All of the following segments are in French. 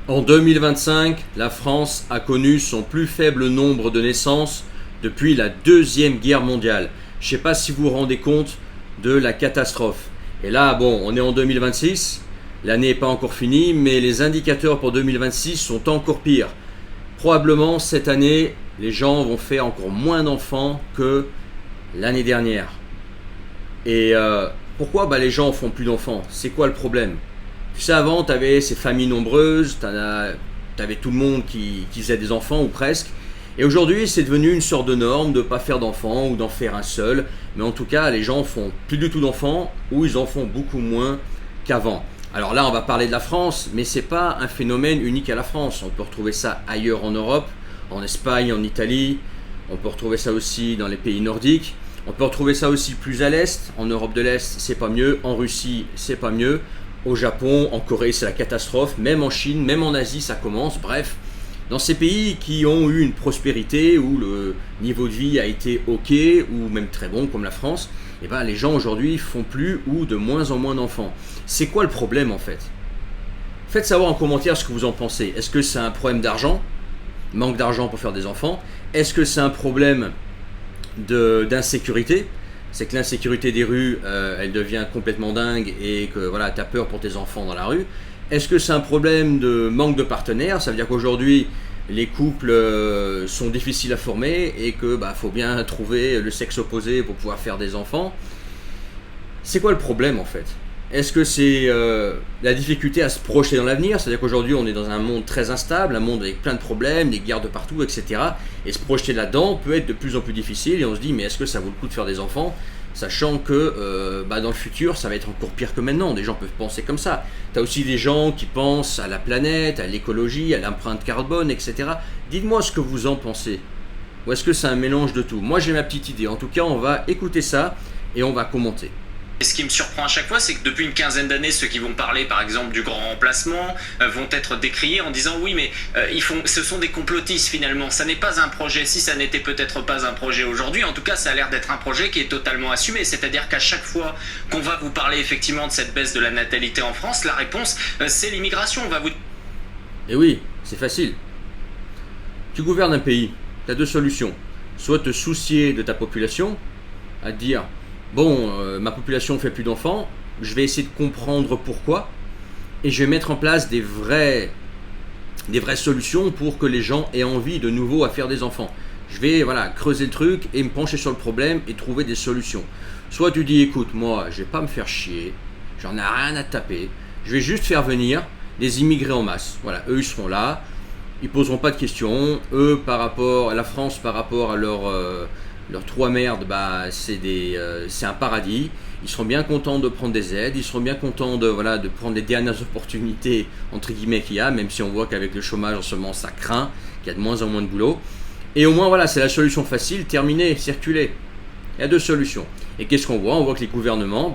En 2025, la France a connu son plus faible nombre de naissances depuis la Deuxième Guerre mondiale. Je ne sais pas si vous vous rendez compte de la catastrophe. Et là, bon, on est en 2026, l'année n'est pas encore finie, mais les indicateurs pour 2026 sont encore pires. Probablement, cette année, les gens vont faire encore moins d'enfants que l'année dernière. Et pourquoi les gens font plus d'enfants? C'est quoi le problème? Tu sais, avant, tu avais ces familles nombreuses, tu avais tout le monde qui faisait des enfants, ou presque. Et aujourd'hui, c'est devenu une sorte de norme de ne pas faire d'enfants ou d'en faire un seul. Mais en tout cas, les gens font plus du tout d'enfants ou ils en font beaucoup moins qu'avant. Alors là, on va parler de la France, mais ce n'est pas un phénomène unique à la France. On peut retrouver ça ailleurs en Europe, en Espagne, en Italie. On peut retrouver ça aussi dans les pays nordiques. On peut retrouver ça aussi plus à l'Est. En Europe de l'Est, c'est pas mieux. En Russie, c'est pas mieux. Au Japon, en Corée, c'est la catastrophe. Même en Chine, même en Asie, ça commence. Bref, dans ces pays qui ont eu une prospérité, où le niveau de vie a été ok, ou même très bon, comme la France, les gens aujourd'hui font plus ou de moins en moins d'enfants. C'est quoi le problème en fait? Faites savoir en commentaire ce que vous en pensez. Est-ce que c'est un problème d'argent? Manque d'argent pour faire des enfants? Est-ce que c'est un problème d'insécurité? C'est que l'insécurité des rues, elle devient complètement dingue et que voilà, tu as peur pour tes enfants dans la rue. Est-ce que c'est un problème de manque de partenaires? Ça veut dire qu'aujourd'hui, les couples sont difficiles à former et que faut bien trouver le sexe opposé pour pouvoir faire des enfants. C'est quoi le problème en fait? Est-ce que c'est la difficulté à se projeter dans l'avenir? C'est-à-dire qu'aujourd'hui, on est dans un monde très instable, un monde avec plein de problèmes, des guerres de partout, etc. Et se projeter là-dedans peut être de plus en plus difficile. Et on se dit, mais est-ce que ça vaut le coup de faire des enfants? Sachant que dans le futur, ça va être encore pire que maintenant. Des gens peuvent penser comme ça. Tu as aussi des gens qui pensent à la planète, à l'écologie, à l'empreinte carbone, etc. Dites-moi ce que vous en pensez. Ou est-ce que c'est un mélange de tout? Moi, j'ai ma petite idée. En tout cas, on va écouter ça et on va commenter. Et ce qui me surprend à chaque fois, c'est que depuis une quinzaine d'années, ceux qui vont parler, par exemple, du grand remplacement, vont être décriés en disant oui, mais ce sont des complotistes finalement. Ça n'est pas un projet. Si ça n'était peut-être pas un projet aujourd'hui, en tout cas, ça a l'air d'être un projet qui est totalement assumé. C'est-à-dire qu'à chaque fois qu'on va vous parler effectivement de cette baisse de la natalité en France, la réponse, c'est l'immigration. On va vous... Et oui, c'est facile. Tu gouvernes un pays, tu as deux solutions. Soit te soucier de ta population, à te dire bon, ma population fait plus d'enfants, je vais essayer de comprendre pourquoi et je vais mettre en place des vraies solutions pour que les gens aient envie de nouveau à faire des enfants. Je vais creuser le truc et me pencher sur le problème et trouver des solutions. Soit tu dis écoute, moi je vais pas me faire chier, j'en ai rien à taper, je vais juste faire venir des immigrés en masse. Voilà, eux ils seront là, ils poseront pas de questions, eux par rapport à la France, par rapport à leur trou à merde, c'est un paradis. Ils seront bien contents de prendre des aides, ils seront bien contents de prendre les dernières opportunités entre guillemets qu'il y a, même si on voit qu'avec le chômage en ce moment ça craint, qu'il y a de moins en moins de boulot. Et au moins c'est la solution facile, terminer, circuler. Il y a deux solutions. Et qu'est-ce qu'on voit? On voit que les gouvernements,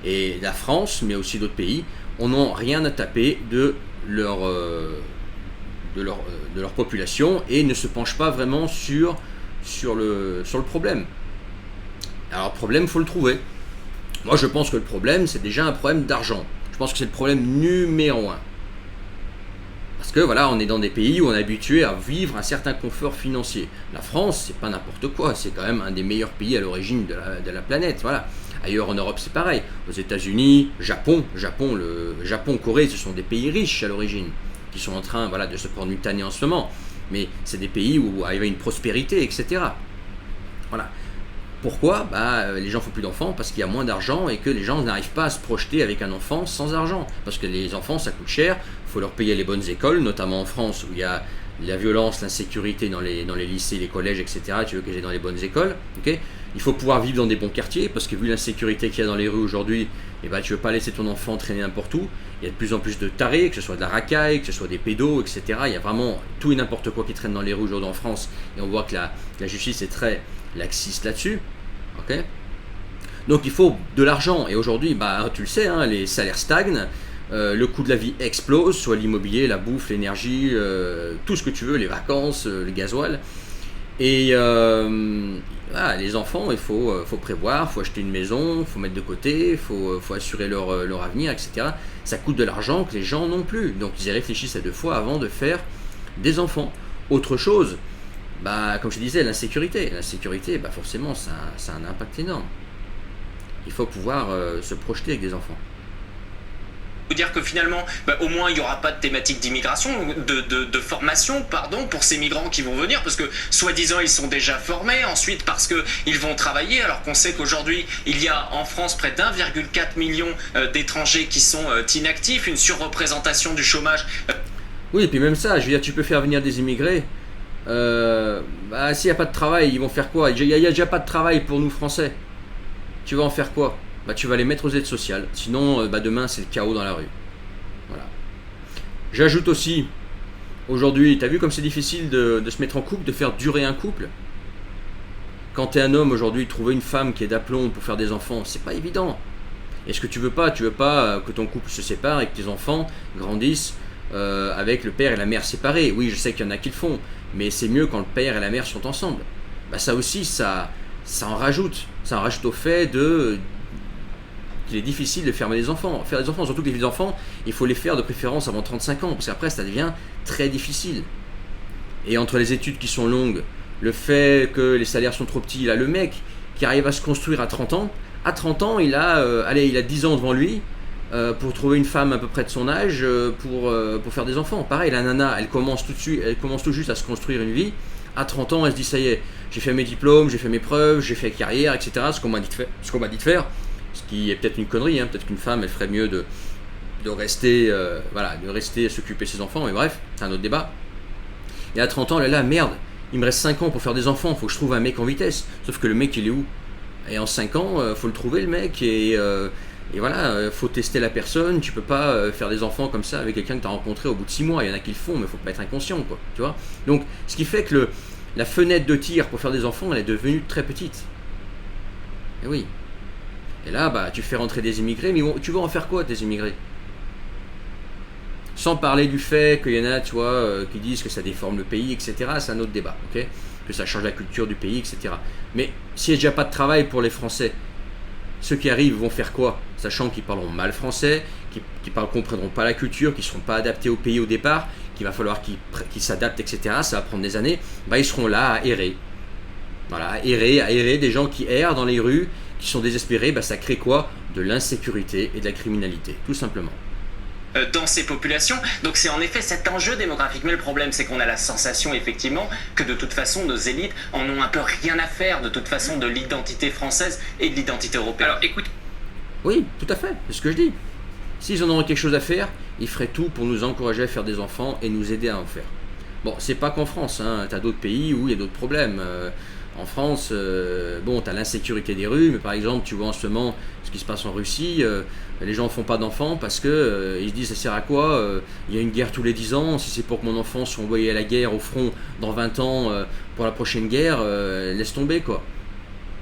et la France, mais aussi d'autres pays, on n'a rien à taper de leur population et ne se penchent pas vraiment sur le problème. Alors le problème, il faut le trouver. Moi je pense que le problème, c'est déjà un problème d'argent. Je pense que c'est le problème numéro un. Parce que on est dans des pays où on est habitué à vivre un certain confort financier. La France, c'est pas n'importe quoi, c'est quand même un des meilleurs pays à l'origine de la planète. Voilà. Ailleurs en Europe, c'est pareil. Aux États-Unis, Japon, Corée, ce sont des pays riches à l'origine, qui sont en train de se prendre une tannée en ce moment. Mais c'est des pays où il y avait une prospérité, etc. Voilà. Pourquoi? Les gens ne font plus d'enfants parce qu'il y a moins d'argent et que les gens n'arrivent pas à se projeter avec un enfant sans argent. Parce que les enfants, ça coûte cher, il faut leur payer les bonnes écoles, notamment en France où il y a la violence, l'insécurité dans les lycées, les collèges, etc. Tu veux que j'aille dans les bonnes écoles, ok? Il faut pouvoir vivre dans des bons quartiers parce que vu l'insécurité qu'il y a dans les rues aujourd'hui, tu ne veux pas laisser ton enfant traîner n'importe où. Il y a de plus en plus de tarés, que ce soit de la racaille, que ce soit des pédos, etc. Il y a vraiment tout et n'importe quoi qui traîne dans les rues aujourd'hui en France. Et on voit que la justice est très laxiste là-dessus. Okay, donc il faut de l'argent. Et aujourd'hui, tu le sais, les salaires stagnent. Le coût de la vie explose, soit l'immobilier, la bouffe, l'énergie, tout ce que tu veux, les vacances, le gasoil. Et voilà, les enfants, il faut prévoir, il faut acheter une maison, il faut mettre de côté, faut assurer leur avenir, etc. Ça coûte de l'argent que les gens n'ont plus. Donc ils y réfléchissent à 2 fois avant de faire des enfants. Autre chose, bah, comme je disais, l'insécurité. L'insécurité, bah, forcément, ça a un impact énorme. Il faut pouvoir se projeter avec des enfants. Vous dire que finalement, au moins il n'y aura pas de thématique d'immigration, de formation, pardon, pour ces migrants qui vont venir, parce que soi-disant ils sont déjà formés, ensuite parce qu'ils vont travailler, alors qu'on sait qu'aujourd'hui il y a en France près d'1,4 million d'étrangers qui sont inactifs, une surreprésentation du chômage. Oui, et puis même ça, je veux dire, tu peux faire venir des immigrés. Bah, s'il n'y a pas de travail, ils vont faire quoi? Il n'y a déjà pas de travail pour nous Français. Tu vas en faire quoi? Bah, tu vas les mettre aux aides sociales. Sinon, bah, demain, c'est le chaos dans la rue. Voilà. J'ajoute aussi, aujourd'hui, tu as vu comme c'est difficile de se mettre en couple, de faire durer un couple? Quand tu es un homme aujourd'hui, trouver une femme qui est d'aplomb pour faire des enfants, c'est pas évident. Et ce que tu veux pas que ton couple se sépare et que tes enfants grandissent avec le père et la mère séparés. Oui, je sais qu'il y en a qui le font, mais c'est mieux quand le père et la mère sont ensemble. Bah, ça aussi, ça en rajoute. Ça en rajoute au fait qu'il est difficile de faire des enfants. Faire des enfants, surtout que les enfants, il faut les faire de préférence avant 35 ans, parce qu'après ça devient très difficile. Et entre les études qui sont longues, le fait que les salaires sont trop petits, là, le mec qui arrive à se construire à 30 ans, il a 10 ans devant lui pour trouver une femme à peu près de son âge pour faire des enfants. Pareil, la nana, elle commence tout juste à se construire une vie. À 30 ans, elle se dit ça y est, j'ai fait mes diplômes, j'ai fait mes preuves, j'ai fait carrière, etc. Ce qu'on m'a dit de faire. Ce qui est peut-être une connerie, hein. Peut-être qu'une femme, elle ferait mieux de rester, de rester s'occuper de ses enfants, mais bref, c'est un autre débat. Et à 30 ans, elle est là, merde, il me reste 5 ans pour faire des enfants, faut que je trouve un mec en vitesse. Sauf que le mec, il est où? Et en 5 ans, faut le trouver, le mec, et voilà, faut tester la personne. Tu peux pas faire des enfants comme ça avec quelqu'un que tu as rencontré au bout de 6 mois. Il y en a qui le font, mais faut pas être inconscient, quoi, tu vois. Donc, ce qui fait que la fenêtre de tir pour faire des enfants, elle est devenue très petite. Et oui. Et là, bah, tu fais rentrer des immigrés, mais tu vas en faire quoi, tes immigrés? Sans parler du fait qu'il y en a, tu vois, qui disent que ça déforme le pays, etc. C'est un autre débat, ok? Que ça change la culture du pays, etc. Mais s'il n'y a déjà pas de travail pour les Français, ceux qui arrivent vont faire quoi? Sachant qu'ils parleront mal français, qui ne comprendront pas la culture, qui ne seront pas adaptés au pays au départ, qu'il va falloir qu'ils s'adaptent, etc. Ça va prendre des années. Bah, ils seront là à errer. Voilà, à errer, des gens qui errent dans les rues, qui sont désespérés, bah, ça crée quoi? De l'insécurité et de la criminalité, tout simplement. Dans ces populations. Donc c'est en effet cet enjeu démographique. Mais le problème, c'est qu'on a la sensation, effectivement, que de toute façon, nos élites en ont un peu rien à faire, de toute façon, de l'identité française et de l'identité européenne. Alors écoute. Oui, tout à fait, c'est ce que je dis. S'ils en auraient quelque chose à faire, ils feraient tout pour nous encourager à faire des enfants et nous aider à en faire. Bon, c'est pas qu'en France, hein. Tu as d'autres pays où il y a d'autres problèmes. En France, bon, tu as l'insécurité des rues, mais par exemple, tu vois en ce moment ce qui se passe en Russie, les gens ne font pas d'enfants parce que ils se disent ça sert à quoi? Il y a une guerre tous les 10 ans, si c'est pour que mon enfant soit envoyé à la guerre au front dans 20 ans pour la prochaine guerre, laisse tomber, quoi.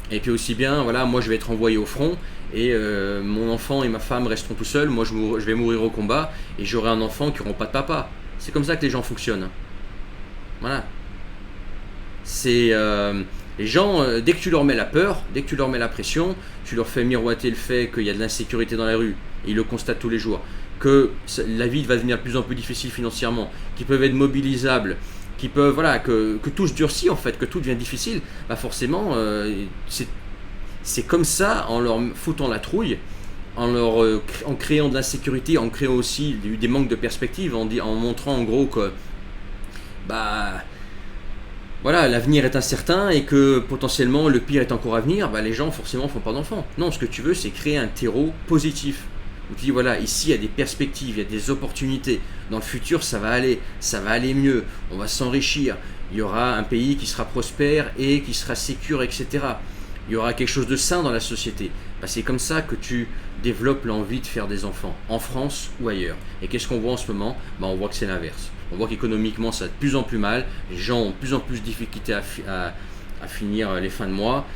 Et puis aussi bien, voilà, moi je vais être envoyé au front et mon enfant et ma femme resteront tout seuls, moi je vais mourir au combat et j'aurai un enfant qui n'aura pas de papa. C'est comme ça que les gens fonctionnent. Voilà. C'est les gens, dès que tu leur mets la peur, dès que tu leur mets la pression, tu leur fais miroiter le fait qu'il y a de l'insécurité dans la rue, et ils le constatent tous les jours, que la vie va devenir de plus en plus difficile financièrement, qu'ils peuvent être mobilisables, qu'ils peuvent, voilà, que tout se durcit en fait, que tout devient difficile, bah forcément, c'est comme ça, en leur foutant la trouille, en créant de l'insécurité, en créant aussi des manques de perspective, en montrant en gros que bah voilà, l'avenir est incertain et que potentiellement le pire est encore à venir, bah les gens forcément font pas d'enfants. Non, ce que tu veux, c'est créer un terreau positif. Où tu dis voilà, ici il y a des perspectives, il y a des opportunités. Dans le futur, ça va aller mieux, on va s'enrichir. Il y aura un pays qui sera prospère et qui sera sécure, etc. Il y aura quelque chose de sain dans la société. Bah, c'est comme ça que tu développes l'envie de faire des enfants, en France ou ailleurs. Et qu'est-ce qu'on voit en ce moment? Bah, on voit que c'est l'inverse. On voit qu'économiquement, ça va de plus en plus mal. Les gens ont de plus en plus de difficultés à finir les fins de mois.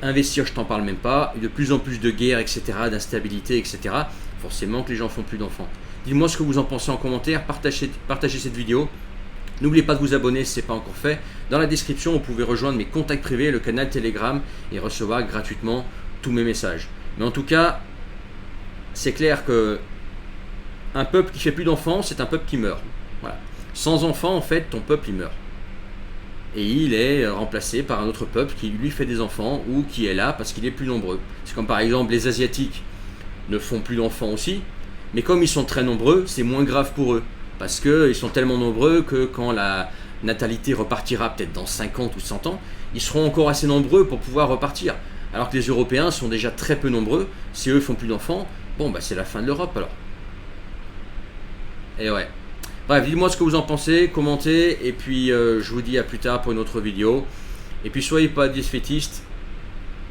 Investir, je t'en parle même pas. Et de plus en plus de guerres, etc., d'instabilité, etc. Forcément que les gens font plus d'enfants. Dites-moi ce que vous en pensez en commentaire. Partagez cette vidéo. N'oubliez pas de vous abonner si ce n'est pas encore fait. Dans la description, vous pouvez rejoindre mes contacts privés, le canal Telegram et recevoir gratuitement tous mes messages. Mais en tout cas, c'est clair que un peuple qui fait plus d'enfants, c'est un peuple qui meurt. Voilà. Sans enfants, en fait, ton peuple il meurt. Et il est remplacé par un autre peuple qui lui fait des enfants ou qui est là parce qu'il est plus nombreux. C'est comme par exemple les Asiatiques ne font plus d'enfants aussi, mais comme ils sont très nombreux, c'est moins grave pour eux. Parce qu'ils sont tellement nombreux que quand la natalité repartira peut-être dans 50 ou 100 ans, ils seront encore assez nombreux pour pouvoir repartir. Alors que les Européens sont déjà très peu nombreux, si eux font plus d'enfants, bon bah c'est la fin de l'Europe alors. Et ouais. Bref, dites-moi ce que vous en pensez, commentez, et puis je vous dis à plus tard pour une autre vidéo. Et puis soyez pas défaitistes.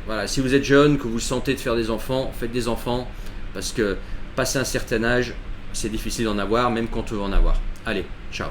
Voilà, si vous êtes jeune, que vous sentez de faire des enfants, faites des enfants, parce que passé un certain âge, c'est difficile d'en avoir, même quand on veut en avoir. Allez, ciao.